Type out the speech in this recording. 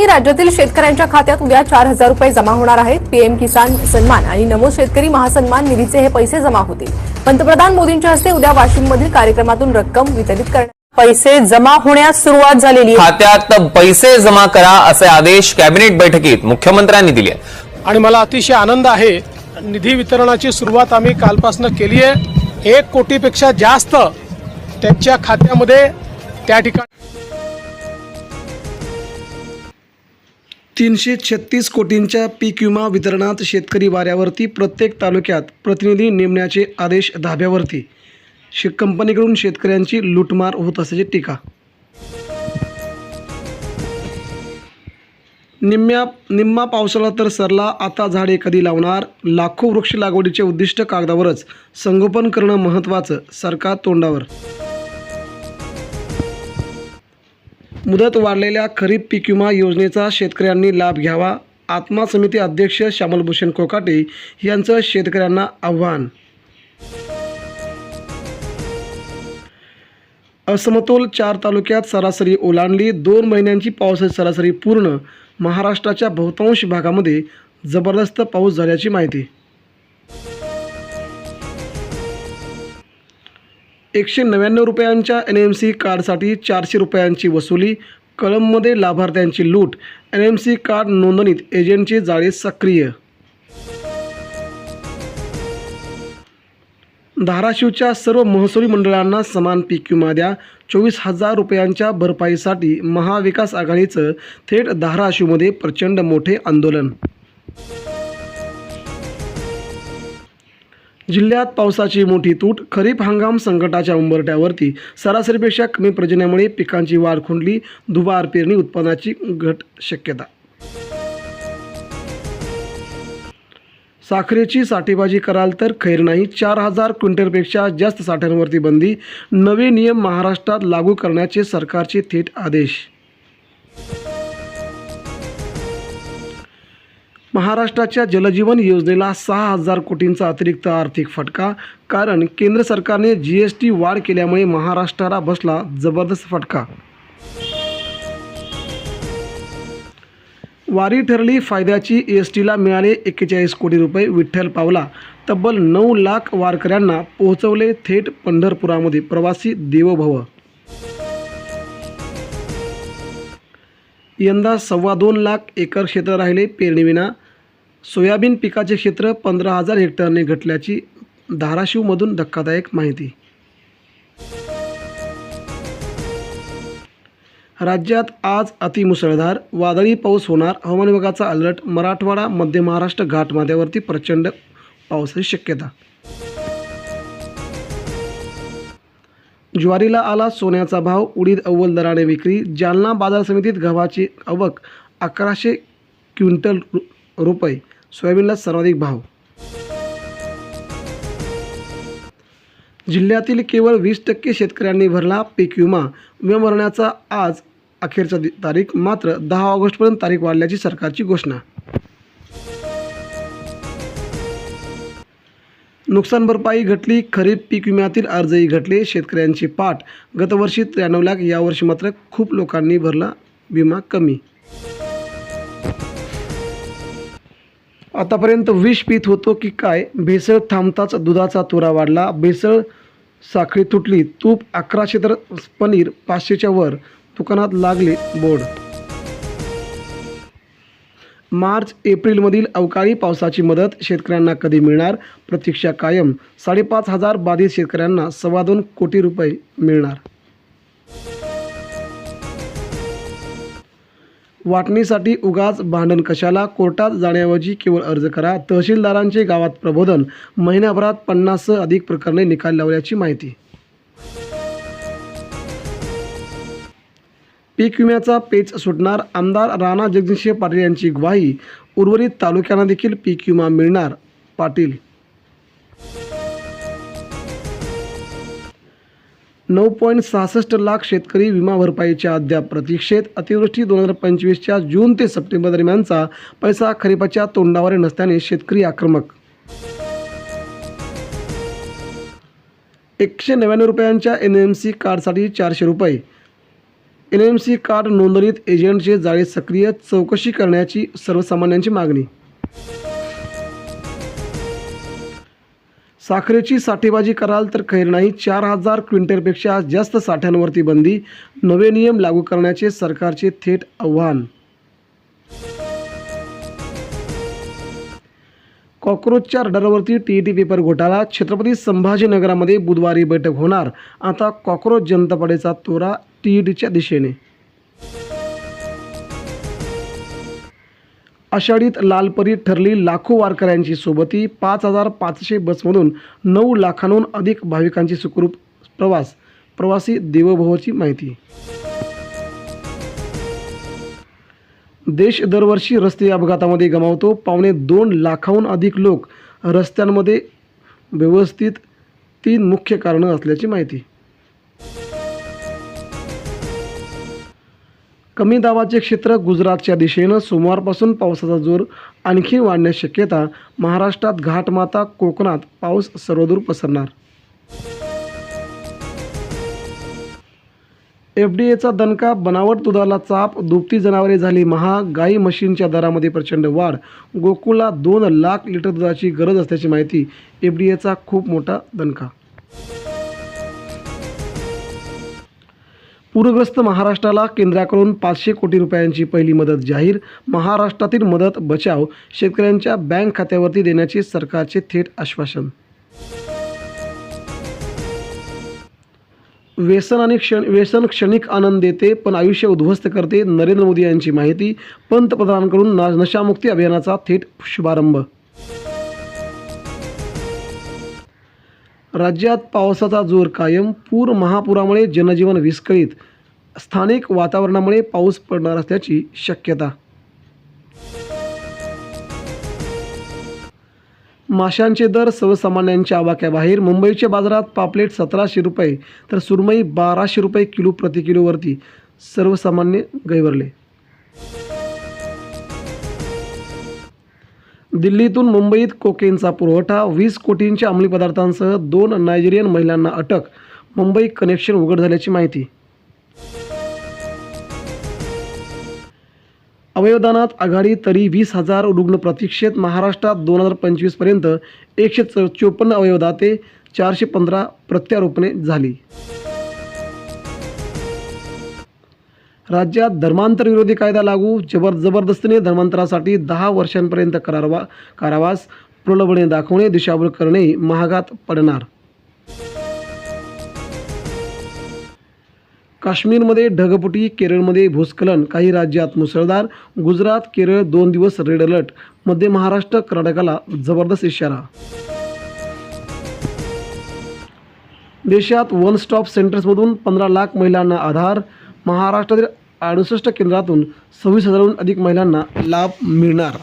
बातमी राज्यातील शेतकऱ्यांच्या खात्यात उद्या 4,000 रुपये जमा होणार आहेत। पीएम किसान सन्मान आणि नमो शेतकरी महासन्मान निधीचे हे पैसे जमा होतील। पंतप्रधान मोदींच्या हस्ते उद्या वाशिममधील कार्यक्रमातून रक्कम वितरित करण्यात पैसे जमा होण्यास सुरुवात झालेली आहे। खात्यात पैसे जमा करा असे आदेश कॅबिनेट बैठकीत मुख्यमंत्र्यांनी दिले आणि मला अतिशय आनंद आहे। निधी वितरणाची सुरुवात आम्ही कालपासून केली आहे। 1 कोटीपेक्षा जास्त त्यांच्या खात्यामध्ये त्या ठिकाणी 336 कोटींच्या पीक विमा वितरणात शेतकरी वाऱ्यावरती। प्रत्येक तालुक्यात प्रतिनिधी नेमण्याचे आदेश धाब्यावरती। कंपनीकडून शेतकऱ्यांची लूटमार होत असल्याची टीका। निम्मा पावसाळा तर सरला, आता झाडे कधी लावणार? लाखो वृक्ष लागवडीचे उद्दिष्ट कागदावरच, संगोपन करणं महत्त्वाचं, सरकार तोंडावर। मुदत वाढलेल्या खरीप पीक विमा योजनेचा शेतकऱ्यांनी लाभ घ्यावा। आत्मा समिती अध्यक्ष श्यामलभूषण कोकाटे यांचं शेतकऱ्यांना आव्हान। असमतोल 4 तालुक्यात सरासरी ओलांडली। 2 महिन्यांची पावसाची सरासरी पूर्ण। महाराष्ट्राच्या बहुतांश भागामध्ये जबरदस्त पाऊस झाल्याची माहिती। 199 रुपयांच्या NMC कार्डसाठी 400 रुपयांची वसुली। कळंबमध्ये लाभार्थ्यांची लूट। NMC कार्ड नोंदणीत एजंटचे जाळे सक्रिय। धाराशिवच्या सर्व महसुली मंडळांना समान पीक विमा द्या। 24,000 रुपयांच्या भरपाईसाठी महाविकास आघाडीचं थेट धाराशिवमध्ये प्रचंड मोठे आंदोलन। जिल्ह्यात पावसाची मोठी तूट। खरीप हंगाम संकटाच्या उंबरठ्यावरती। सरासरीपेक्षा कमी पर्जन्यामुळे पिकांची वाढ खुंटली। दुबार पेरणी उत्पन्नाची घट शक्यता। साखरेची साठेबाजी कराल तर खैर नाही। 4,000 क्विंटलपेक्षा जास्त साठ्यांवरती बंदी। नवे नियम महाराष्ट्रात लागू करण्याचे सरकारचे थेट आदेश। महाराष्ट्राच्या जलजीवन योजनेला 6,000 कोटींचा अतिरिक्त आर्थिक फटका। कारण केंद्र सरकारने GST वाढ केल्यामुळे महाराष्ट्राला बसला जबरदस्त फटका। वारी ठरली फायद्याची। STला मिळाले 41 कोटी रुपये। विठ्ठल पावला। तब्बल 9 लाख वारकऱ्यांना पोहोचवले थेट पंढरपुरामध्ये। प्रवासी देवोभव। यंदा 2.25 लाख एकर क्षेत्र राहिले पेरणीविना। सोयाबीन पिकाचे क्षेत्र 15,000 हेक्टरने घटल्याची धाराशिवमधून धक्कादायक माहिती। राज्यात आज अतिमुसळधार वादळी पाऊस होणार। हवामान विभागाचा अलर्ट। मराठवाडा मध्य महाराष्ट्र घाटमाथ्यावरती प्रचंड पावसाची शक्यता। ज्वारीला आला सोन्याचा भाव। उडीद अव्वल दराने विक्री। जालना बाजार समितीत गव्हाची आवक 1100 क्विंटल रुपये। सोयाबीनला सर्वाधिक भाव। जिल्ह्यातील केवळ 20% शेतकऱ्यांनी भरला पीक विमा। विमा भरण्याचा आज अखेरचा तारीख। मात्र 10 ऑगस्टपर्यंत तारीख वाढल्याची सरकारची घोषणा। नुकसान भरपाई घटली। खरीप पीक विम्यातील अर्जही घटले। शेतकऱ्यांची पाठ। गतवर्षी 93 लाख। यावर्षी मात्र खूप लोकांनी भरला विमा कमी। आतापर्यंत विष पीत होतो की काय? भेसळ थांबताच दुधाचा तुरा वाढला। भेसळ साखळी तुटली। तूप 1100 तर पनीर 500च्या वर। दुकानात लागले बोर्ड। मार्च एप्रिलमधील अवकाळी पावसाची मदत शेतकऱ्यांना कधी मिळणार? प्रतीक्षा कायम। 5,500 बाधित शेतकऱ्यांना 2.25 कोटी रुपये मिळणार। वाटणीसाठी उगाच भांडण कशाला? कोर्टात जाण्याऐवजी केवळ अर्ज करा। तहसीलदारांचे गावात प्रबोधन। महिन्याभरात 50 अधिक प्रकरणे निकाल लावल्याची माहिती। पीक विम्याचा पेच सुटणार। आमदार राणा जगजितसिंह पाटील यांची ग्वाही। उर्वरित तालुक्यांना देखील पीक विमा मिळणार। पाटील 9.66 लाख शेतकरी विमा भरपाईच्या अद्याप प्रतीक्षेत। अतिवृष्टी 2025च्या जून ते सप्टेंबर दरम्यानचा पैसा खरीपाच्या तोंडावर नसल्याने शेतकरी आक्रमक। 199 रुपयांच्या NMC कार्डसाठी 400 रुपये। NMC कार्ड नोंदणीत एजंटचे जाळे सक्रिय, चौकशी करण्याची सर्वसामान्यांची मागणी. साखरेची साठेबाजी कराल तर खैर नाही, 4,000 क्विंटलपेक्षा जास्त साठ्यांवरती बंदी, नवे नियम लागू करण्याचे सरकारचे थेट आव्हान. कॉक्रोचच्या रडारवरती TET पेपर घोटाळा, छत्रपती संभाजीनगरामध्ये बुधवारी बैठक होणार. आता कॉक्रोच जनता पार्टीचा तोरा TETच्या दिशेने. आषाढीत लालपरी ठरली लाखो वारकऱ्यांची सोबती, 5,500 बसमधून 9 लाखांहून अधिक भाविकांची सुखरूप प्रवास, प्रवासी देवोभवची माहिती. देश दरवर्षी रस्ते अपघातामध्ये गमावतो. 2.25 लाखांहून अधिक लोक रस्त्यांमध्ये व्यवस्थित. 3 मुख्य कारणं असल्याची माहिती. कमी दाबाचे क्षेत्र गुजरातच्या दिशेनं, सोमवारपासून पावसाचा जोर आणखी वाढण्याची शक्यता. महाराष्ट्रात घाटमाता, कोकणात पाऊस सर्वदूर पसरणार. FDAचा दणका, बनावट दुधाला चाप, दुभती जनावरे झाली महाग, गाई म्हशींच्या दरामध्ये प्रचंड वाढ. गोकुळला 2 लाख लिटर दुधाची गरज असल्याची माहिती. FDAचा खूप मोठा दणका. पूरग्रस्त महाराष्ट्राला केंद्राकडून 500 कोटी रुपयांची पहिली मदत जाहीर. महाराष्ट्रातील मदत बचाव शेतकऱ्यांच्या बँक खात्यावरती देण्याचे सरकारचे थेट आश्वासन. व्यसन क्षणिक आनंद देते पण आयुष्य उद्ध्वस्त करते. नरेंद्र मोदी यांची माहिती. पंतप्रधानांकडून नशामुक्ती अभियानाचा थेट शुभारंभ. राज्यात पावसाचा जोर कायम, महापुरामुळे जनजीवन विस्कळीत. स्थानिक वातावरणामुळे पाऊस पडणार असल्याची शक्यता. माशांचे दर सर्वसामान्यांच्या आवाक्याबाहेर. मुंबईच्या बाजारात पापलेट 1700 रुपये तर सुरमई 1200 रुपये किलो प्रति किलोवरती. सर्वसामान्य गैरवरले. दिल्लीतून मुंबईत कोकेनचा पुरवठा. 20 कोटींच्या अंमली पदार्थांसह 2 नायजेरियन महिलांना अटक. मुंबई कनेक्शन उघड झाल्याची माहिती. अवयवदानात आघाडी, तरी 20,000 रुग्ण प्रतीक्षेत. महाराष्ट्रात 2025 पर्यंत 154 अवयवदाते, 415 प्रत्यारोपणे झाली. राज्यात धर्मांतर विरोधी कायदा लागू. जबरदस्तीने धर्मांतरासाठी 10 वर्षांपर्यंत कारावास. प्रलोभने दाखवणे, दिशाभूल करणे महागात पडणार. काश्मीरमध्ये ढगफुटी, केरळमध्ये भूस्खलन, काही राज्यात मुसळधार. गुजरात, केरळ 2 दिवस रेड अलर्ट. मध्य महाराष्ट्र, कर्नाटकाला जबरदस्त इशारा. देशात वन स्टॉप सेंटर्समधून 15 लाख महिलांना आधार. महाराष्ट्रातील 68 केंद्रातून 26,000हून अधिक महिलांना लाभ मिळणार.